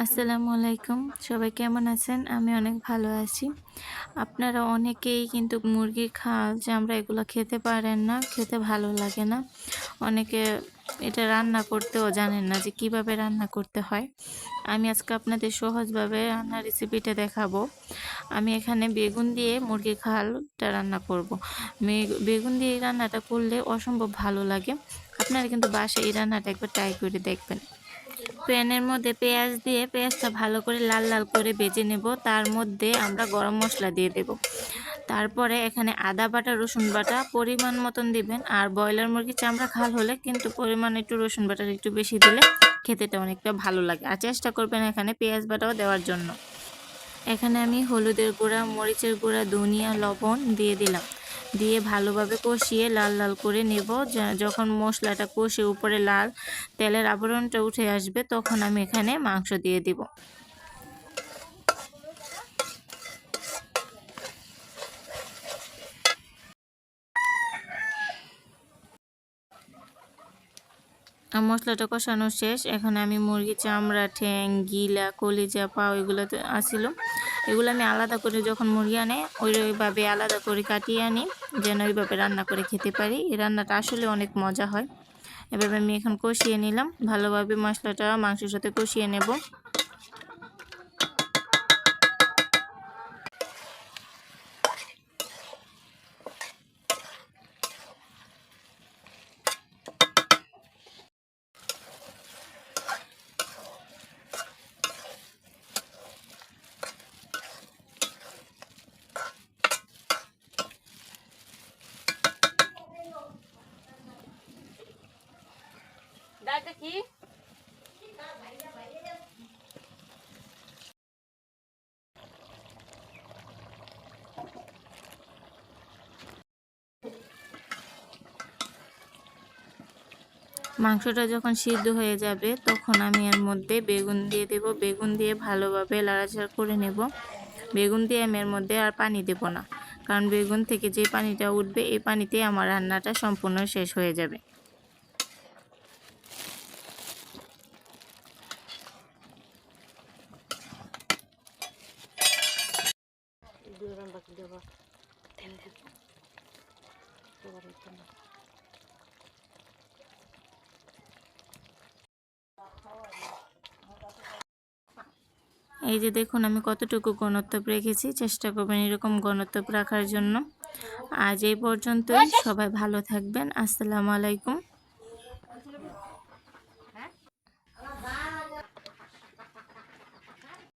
আসসালামু আলাইকুম। সবাই কেমন আছেন? আমি অনেক ভালো আছি। আপনারা অনেকেই কিন্তু মুরগির খাল, চামড়া এগুলো খেতে পারেন না, খেতে ভালো লাগে না। অনেকে এটা রান্না করতেও জানেন না যে কিভাবে রান্না করতে হয়। আমি আজকে আপনাদের সহজভাবে রান্নার রেসিপিটা দেখাবো। আমি এখানে বেগুন দিয়ে মুরগির খালটা রান্না করব। বেগুন দিয়ে এই রান্নাটা করলে অসম্ভব ভালো লাগে। আপনারা কিন্তু বাসায় এই রান্নাটা একবার ট্রাই করে দেখবেন। প্যানের মধ্যে পেঁয়াজ দিয়ে পেঁয়াজটা ভালো করে লাল লাল করে ভেজে নেব। তার মধ্যে আমরা গরম মশলা দিয়ে দেব। তারপরে এখানে আদা বাটা রসুন বাটা পরিমাণ মতন দিবেন। আর ব্রয়লার মুরগির চামড়া খাল হলে কিন্তু পরিমাণ একটু রসুন বাটার একটু বেশি দিলে খেতেটা অনেকটা ভালো লাগে। আর চেষ্টা করবেন এখানে পেঁয়াজ বাটাও দেওয়ার জন্য। এখানে আমি হলুদের গুঁড়া, মরিচের গুঁড়া, ধনিয়া, লবণ দিয়ে দিলাম। দিয়ে ভালোভাবে কষিয়ে লাল লাল করে নেব। যখন মশলাটা কষে উপরে লাল তেলের আবরণটা উঠে আসবে তখন আমি এখানে মাংস দিয়ে দিব। মশলাটা কষানো শেষ। এখন আমি মুরগির চামড়া, ঠ্যাং, গিলা, কলিজা, পাও এগুলো আসিল, এগুলো আমি আলাদা করে যখন মুরগি আনে ওইভাবে আলাদা করে কাটিয়ে আনি যেন ওইভাবে রান্না করে খেতে পারি। এই রান্নাটা আসলে অনেক মজা হয়। এভাবে আমি এখন কষিয়ে নিলাম, ভালোভাবে মশলাটা মাংসের সাথে কষিয়ে নেব। কি মাংসটা যখন সিদ্ধ হয়ে যাবে তখন আমি এর মধ্যে বেগুন দিয়ে দেব। বেগুন দিয়ে ভালোভাবে নাড়াচাড়া করে নেব। বেগুন দিয়ে আমি এর মধ্যে আর পানি দেব না, কারণ বেগুন থেকে যে পানিটা উঠবে এই পানিতে আমার রান্নাটা সম্পূর্ণ শেষ হয়ে যাবে। এই যে দেখুন আমি কতটুকু ঘনত্ব রেখেছি, চেষ্টা করবেন এরকম ঘনত্ব রাখার জন্য। আজ এই পর্যন্তই, সবাই ভালো থাকবেন। আসসালামু আলাইকুম।